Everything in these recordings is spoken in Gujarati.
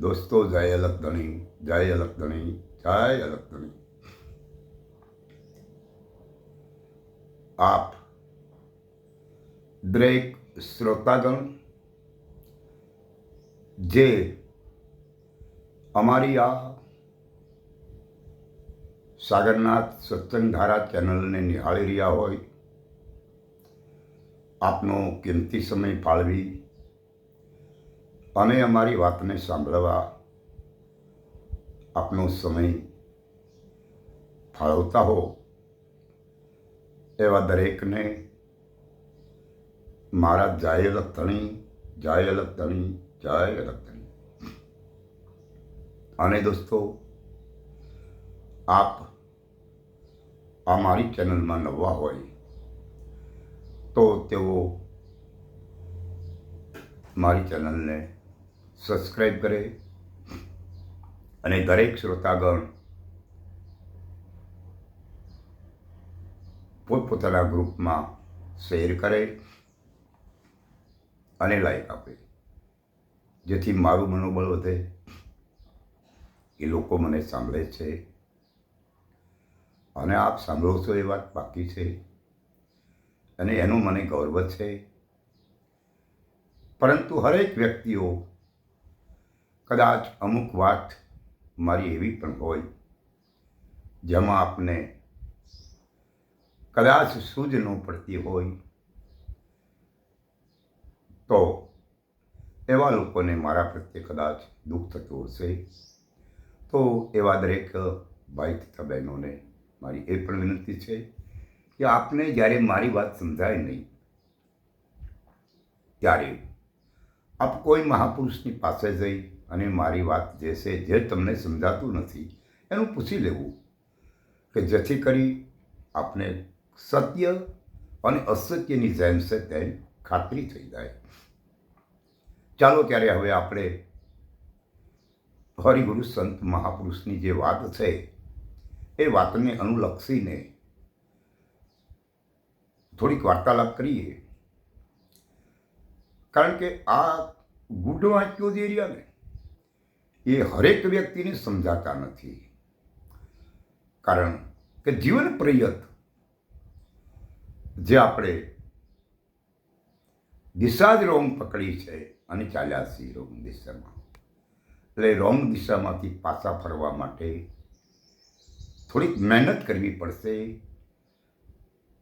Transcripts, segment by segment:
દોસ્તો જય અલગધણી, જય અલગધણી, જય અલગધણી। આપ દરેક શ્રોતાગણ જે અમારી આ સાગરનાથ સત્સંગ ધારા ચેનલને નિહાળી રહ્યા હોય, આપનો કિંમતી સમય ફાળવી અને અમારી વાતને સાંભળવા આપનો સમય ફાળવતા હો, એવા દરેકને મારા જય અલગધણી, જય અલગધણી, જય અલગધણી। અને દોસ્તો, આપ આ મારી ચેનલમાં નવા હોય તો તેઓ મારી ચેનલને સબસ્ક્રાઈબ કરે અને દરેક શ્રોતાગણ પોતપોતાના ગ્રુપમાં શેર કરે અને લાઈક આપે, જેથી મારું મનોબળ વધે, એ લોકો મને સાંભળે છે અને આપ સાંભળો છો એ વાત બાકી છે અને એનું મને ગૌરવ છે। પરંતુ હરેક વ્યક્તિઓ કદાચ અમુક વાત મારી એવી પણ હોય જેમાં આપને કદાચ સૂઝ ન પડતી હોય, તો એવા લોકોને મારા પ્રત્યે કદાચ દુઃખ થતું હશે, તો એવા દરેક ભાઈ તથા બહેનોને મારી એ પણ વિનંતી છે કે આપને જ્યારે મારી વાત સમજાય નહીં ત્યારે આપ કોઈ મહાપુરુષની પાસે જઈ અને મારી વાત જે છે, જે તમને સમજાતું નથી એનું પૂછી લેવું, કે જેથી કરી આપને સત્ય અને અસત્યની જેમ છે તેમ ખાતરી થઈ જાય। ચાલો ત્યારે હવે આપણે હરિગુરુ સંત મહાપુરુષની જે વાત છે એ વાતને અનુલક્ષીને થોડીક વાર્તાલાપ કરીએ, કારણ કે આ ગૂઢ વાક્યો જે રહ્યા ને એ હરેક વ્યક્તિને સમજાતા નથી, કારણ કે જીવન પ્રયત જે આપણે દિશા જ રોંગ પકડી છે અને ચાલ્યા છીએ રોંગ દિશામાં, એટલે રોંગ દિશામાંથી પાછા ફરવા માટે થોડીક મહેનત કરવી પડશે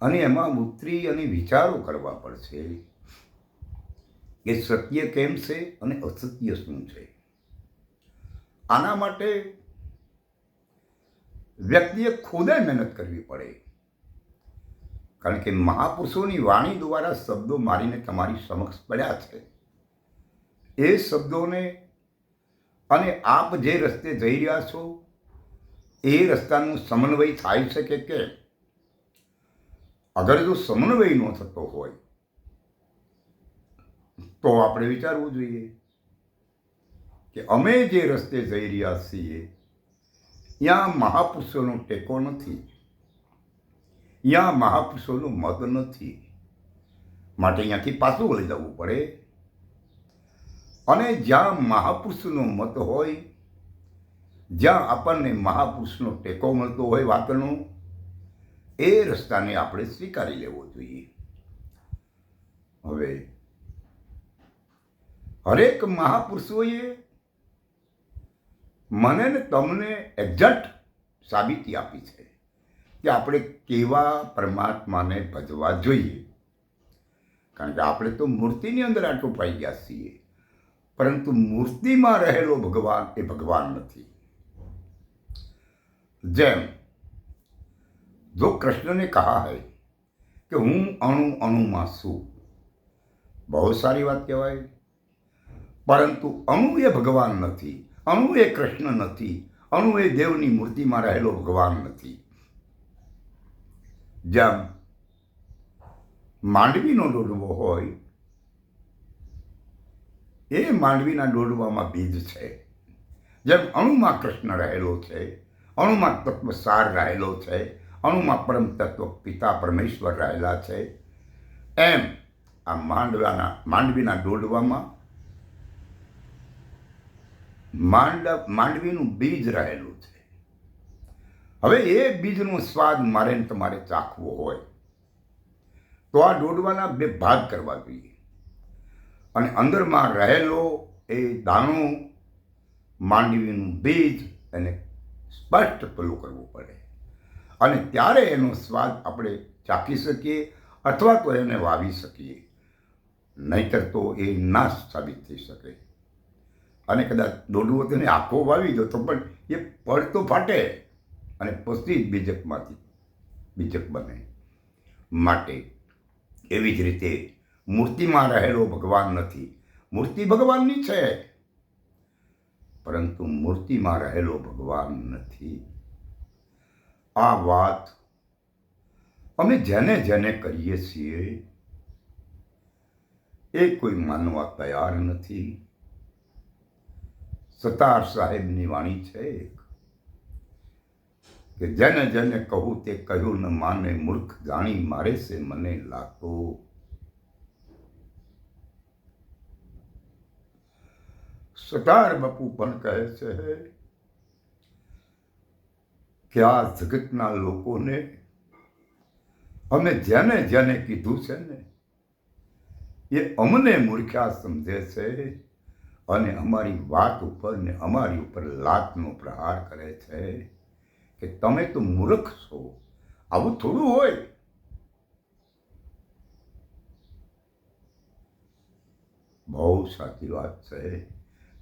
અને એમાં ઉતરી અને વિચારો કરવા પડશે કે સત્ય કેમ છે અને અસત્ય શું છે। આના માટે વ્યક્તિએ ખુદે મહેનત કરવી પડે, કારણ કે મહાપુરુષોની વાણી દ્વારા શબ્દો મારીને તમારી સમક્ષ પડ્યા છે, એ શબ્દોને અને આપ જે રસ્તે જઈ રહ્યા છો એ રસ્તાનું સમન્વય થાય છે કે કેમ? અગર જો સમન્વય ન થતો હોય તો આપણે વિચારવું જોઈએ કે અમે જે રસ્તે જઈ રહ્યા છીએ ત્યાં મહાપુરુષોનો ટેકો નથી, ત્યાં મહાપુરુષોનો મત નથી, માટે અહીંયાથી પાછું વળી જવું પડે અને જ્યાં મહાપુરુષનો મત હોય, જ્યાં આપણને મહાપુરુષનો ટેકો મળતો હોય વાતનો, એ રસ્તાને આપણે સ્વીકારી લેવો જોઈએ। હવે હરેક મહાપુરુષોએ મને ને તમને એક્ઝેક્ટ સાબિતી આપી છે કે આપણે કેવા પરમાત્માને ભજવા જોઈએ, કારણ કે આપણે તો મૂર્તિની અંદર આટોપાઈ ગયા છીએ, પરંતુ મૂર્તિમાં રહેલો ભગવાન એ ભગવાન નથી। જેમ જો કૃષ્ણને કહા હૈ કે હું અણુ અણુમાં છું, બહુ સારી વાત કહેવાય, પરંતુ અણુ એ ભગવાન નથી, અણુ એ કૃષ્ણ નથી, અણુ એ દેવની મૂર્તિમાં રહેલો ભગવાન નથી। જેમ માંડવીનો ડોડવો હોય, એ માંડવીના ડોડવામાં બીજ છે, જેમ અણુમાં કૃષ્ણ રહેલો છે, અણુમાં તત્વસાર રહેલો છે, અણુમાં પરમ તત્વ પિતા પરમેશ્વર રહેલા છે, એમ આ માંડવીના ડોડવામાં માંડવીનું બીજ રહેલું છે. હવે એ બીજનો સ્વાદ મારે ને તમારે ચાખવો હોય તો આ ડોડવાના બે ભાગ કરવા જોઈએ, અને અંદરમાં રહેલો એ દાણો માંડવીનું બીજ એને સ્પષ્ટ પેલું કરવું પડે, અને ત્યારે એનો સ્વાદ આપણે ચાખી શકીએ અથવા તો એને વાવી શકીએ. નહીંતર તો એ નાશ સાબિત થઈ શકે. અને કદાચ દોડવો તેને આખો વાવી દો તો પણ એ પડ તો ફાટે અને પછી બીજકમાંથી બીજક બને. માટે એવી જ રીતે મૂર્તિમાં રહેલો ભગવાન નથી. મૂર્તિ ભગવાનની છે, પરંતુ મૂર્તિમાં રહેલો ભગવાન નથી. આ વાત અમે જેને જેને કહીએ છીએ એ કોઈ માનવા તૈયાર નથી. સતાર સાહેબની વાણી છે કે જેને જેને કહું તે કહ્યું ન માને, મૂર્ખ જાણી મારે છે મને લાગતો. સતાર બાપુ પણ કહે છે કે આ જગતના લોકોને અમે જેને જેને કીધું છે ને એ અમને મૂર્ખ્યા સમજે છે અને અમારી વાત ઉપર ને અમારી ઉપર લાતનો પ્રહાર કરે છે કે તમે તો મૂર્ખ છો. આવું થોડું હોય. બહુ સાચી વાત છે,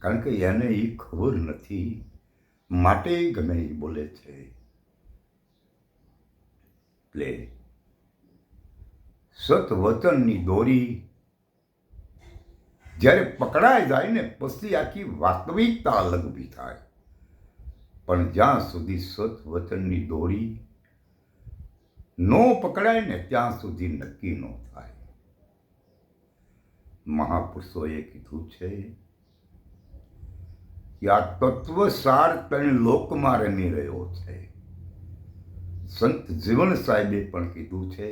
કારણ કે એને એ ખબર નથી, માટે ગમે એ બોલે છે. એટલે સતવચનની દોરી જ્યારે પકડાઈ જાય ને પછી આખી વાસ્તવિકતા અલગ ઊભી થાય. પણ જ્યાં સુધી સતવચનની દોરી નો પકડાય ને ત્યાં સુધી નક્કી ન થાય. મહાપુરુષોએ કીધું છે કે આ તત્વસાર ત્રણ લોકમાં રમી રહ્યો છે. સંત જીવન સાહેબે પણ કીધું છે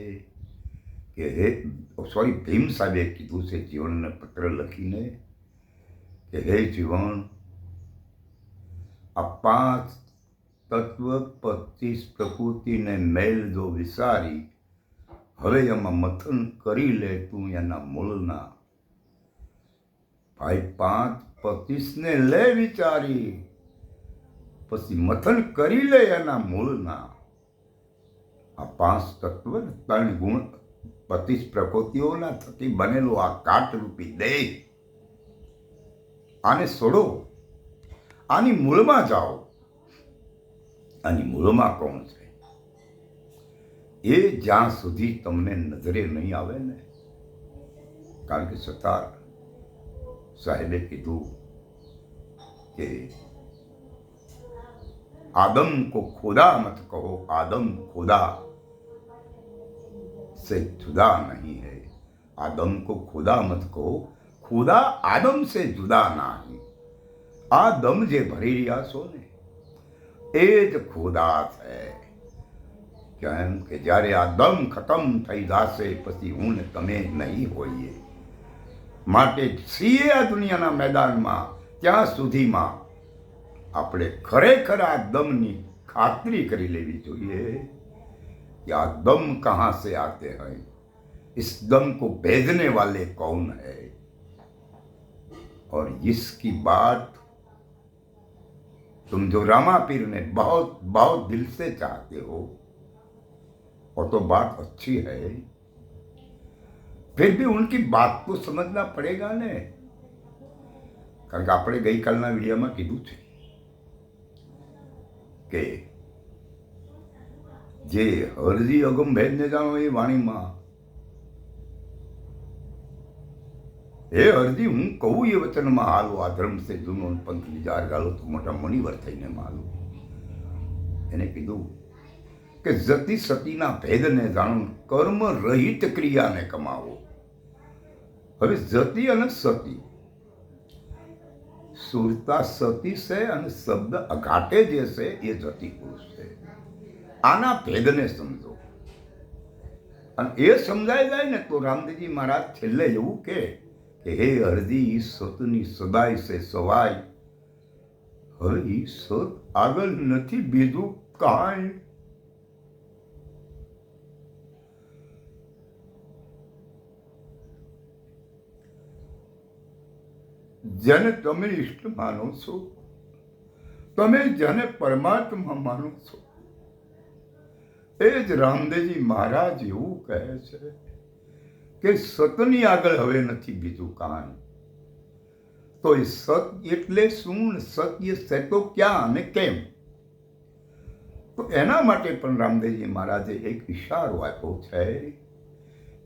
કે ભીમ સાહેબે કીધું છે જીવનને પત્ર લખીને કે હે જીવન, આ 5 તત્વ 25 પ્રકૃતિને મેલ જો વિસારી હવે એમાં મથન કરી લે તું એના મૂળના. ભાઈ 5-25 ને લે વિચારી, પછી મથન કરી લે એના મૂળના. આ 5 તત્વ 3 ગુણ 25 પ્રકૃતિઓના થકી બનેલો આ કાટરૂપી દેહ, આને છોડો, આની મૂળમાં જાઓ. આની મૂળમાં કોણ છે એ જ્યાં સુધી તમને નજરે નહીં આવે ને, કારણ કે સતાર સાહેબે કીધું કે आदम को खुदा मत कहो, आदम खुदा से जुदा नहीं है. आदम को खुदा मत कहो, खुदा आदम से जुदा नहीं. આ દમ જે ભરી રહ્યા છો ને એ જ ખુદા છે. કેમ કે જ્યારે આ દમ ખતમ થઈ જશે પછી હું ને તમે નહીં હોઈએ. માટે છીએ આ દુનિયાના મેદાનમાં ત્યાં સુધીમાં આપણે ખરેખર આ દમની ખાતરી કરી લેવી જોઈએ कि आ दम कहाँ से आते हैं, इस दम को भेजने वाले कौन है. और इसकी बात तुम जो रामा पीर ने बहुत बहुत दिल से चाहते हो और तो बात अच्छी है, फिर भी उनकी बात को समझना पड़ेगा ने. कारण કે આપણે ગઈકાલના વિડીયોમાં કીધું છે કે જે હરજી અગમ ભેદને જાણો એ વાણીમાં એ હરજી હું કહું એ વચનમાં હાલો, આ ધર્મ સે જૂનો પંથ લીજાર ગાલો તો મોટા મણિવર થઈને માલો. એને કીધું કે જતી સતીના ભેદને જાણો, કર્મ રહિત ક્રિયાને કમાવો. હવે જતી અને સતી, સુરતા સતી છે અને શબ્દ અઘાટે જે છે એ જતી પુરુષ છે. આના ભેદને સમજો, અને એ સમજાઈ જાય ને તો રામદેવજી મહારાજ છેલ્લે એવું કે હે હરજી સતની સદાય સે સવાય હવે ઈ સત આગળ નથી બીજું કાંઈ. જેને તમે ઈષ્ટ માનો છો, તમે જેને પરમાત્મા માનો છો, એ જ રામદેવજી મહારાજ એવું કહે છે કે સતની આગળ હવે નથી બીજું કાંઈ. તો એ સત એટલે શું, સત્ય છે તો ક્યાં અને કેમ? તો એના માટે પણ રામદેવજી મહારાજે એક ઇશારો આપ્યો છે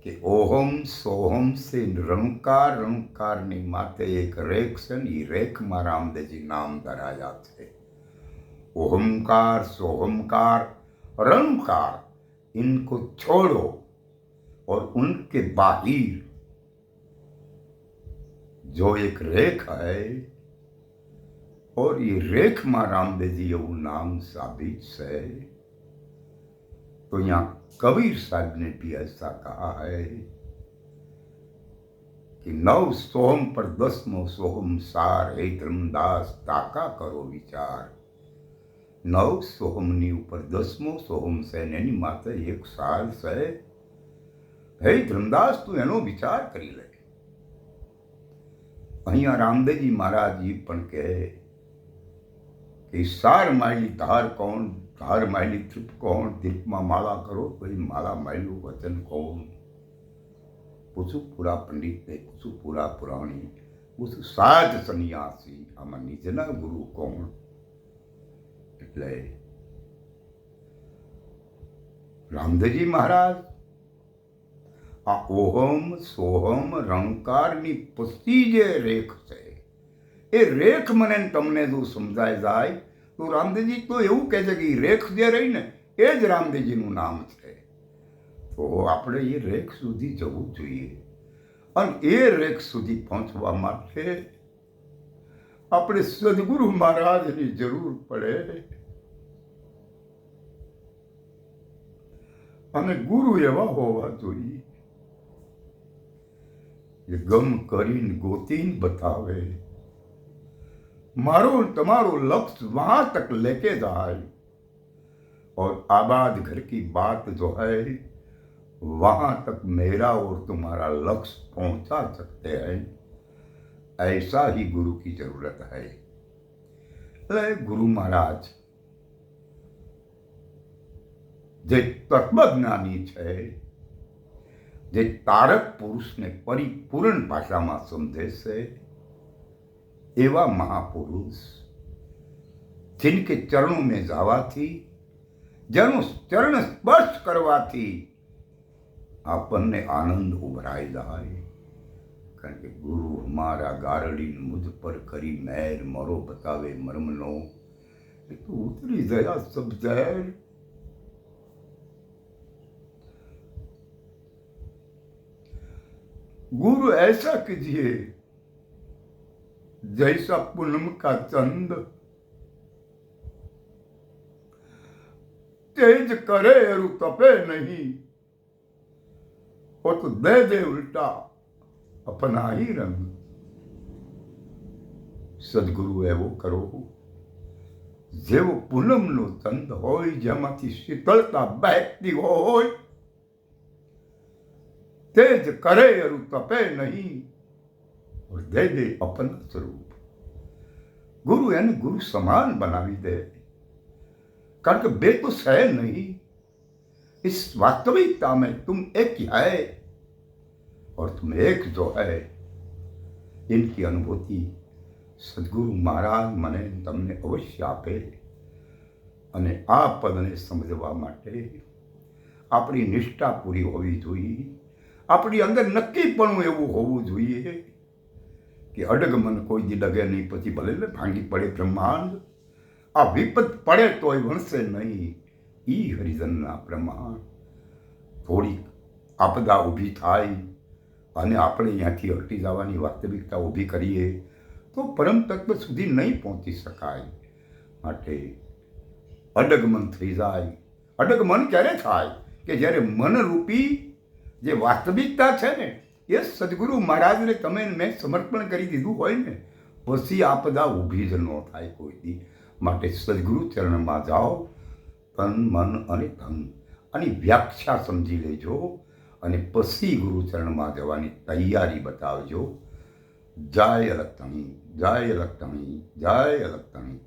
કે ઓહમ સોહમ સે રણકાર, રણકારની માથે એક રેખ છે ને, એ રેખમાં રામદેવજી નામ ધરાયા છે. ओहमकार सोहमकार रंकार, इनको छोड़ो और उनके बाहिर जो एक रेख है, और ये रेख में रामदेव जी એવું नाम साबित है. तो यहाँ कबीर साहब ने भी ऐसा कहा है कि 9 सोहम पर 10मो सोहम सार, हे धर्मदास ताका करो विचार. 9 સોહમની ઉપર 10મો સોહમ છે ને એની માથે એક સાલ છે. હે ધર્મદાસ, તું એનો વિચાર કરી લે. અહીંયા રામદેવજી મહારાજ પણ કહે કે સાર માયલી ધાર કોણ, ધાર માયલી તૃપ કોણ, દીપમાં માળા કરો તો એ માળા માયલું વચન કોણ. પૂછું પૂરા પંડિતને, પૂછું પૂરા પુરાણી, પૂછું સાજ સન્યાસી, આમાં નિજના ગુરુ કોણ. એટલે રામદેવજી મહારાજ આ ઓહમ સોહમ રંકારની પછી જે રેખ છે, એ રેખ મને તમને જો સમજાય જાય તો રામદેવજી તો એવું કહે છે કે રેખ જે રહી ને એ જ રામદેવજીનું નામ છે. તો આપણે એ રેખ સુધી જવું જોઈએ, અને એ રેખ સુધી પહોંચવા માટે આપણે સદગુરુ મહારાજની જરૂર પડે. અને ગુરુ એવા હોવા જોઈએ જે ગમ કરીને ગોતીને બતાવે, મારો તમારો લક્ष्य वहां तक लेके जाए, और आबाद घर की बात जो है वहां तक मेरा और तुम्हारा लक्ष्य पहुंचा सकते हैं. ऐसा ही गुरु की जरूरत है. એટલે ગુરુ મહારાજ જે તત્વજ્ઞાની છે, જે તારક પુરુષને પરિપૂર્ણ ભાષામાં સમજે છે, એવા મહાપુરુષ जिनके चरणों में जावाથી, જેનું ચરણ સ્પર્શ કરવાથી આપણને આનંદ ઉભરાઈ જાય. કારણ કે ગુરુ હમારા ગારડીને મુझ પર કરી મહેર, મરો બતાવે મર્મનો, એ તો ઉતરી ગયા સબ ઝેર. गुरु ऐसा कीजिए जैसा पूनम का चंद, तेज करे अरु तपे नहीं, और तो दे दे उल्टा अपना ही रंग. સદગુરુ એવો કરો જેવો પૂનમનો ચંદ હોય, જેમાંથી શીતળતા બહેતી હોય, तेज करे अरु तपे नहीं, और दे दे अपना स्वरूप. गुरु यानी गुरु समान बनावी दे, कारण कि बे तो है नहीं. इस वास्तविकता में तुम एक ही है, और तुम एक जो है, इनकी अनुभूति सदगुरु महाराज મને તમને અવશ્ય આપે. અને આ પદને સમજવા માટે આપણી નિષ્ઠા પૂરી હોવી જોઈએ. આપણી અંદર નક્કીપણું એવું હોવું જોઈએ કે અડગમન કોઈ દી ડગે નહીં, પછી ભલે ને ભાંગી પડે બ્રહ્માંડ, આ વિપત પડે તોય વણશે નહીં ઈ હરિજનના પ્રમાણ. થોડી આપદા ઊભી થાય અને આપણે અહીંયાથી હટી જવાની વાસ્તવિકતા ઊભી કરીએ તો પરમ તત્વ સુધી નહીં પહોંચી શકાય. માટે અડગમન થઈ જાય. અડગમન ક્યારે થાય કે જ્યારે મનરૂપી જે વાસ્તવિકતા છે ને એ સદગુરુ મહારાજને તમે મેં સમર્પણ કરી દીધું હોય ને, પછી આપદા ઊભી જ ન થાય કોઈ દી. માટે સદગુરુ ચરણમાં જાઓ, તન મન અને ધન આની વ્યાખ્યા સમજી લેજો અને પછી ગુરુચરણમાં જવાની તૈયારી બતાવજો. જય અલગતણી, જય અલગતણી, જય અલગતણી.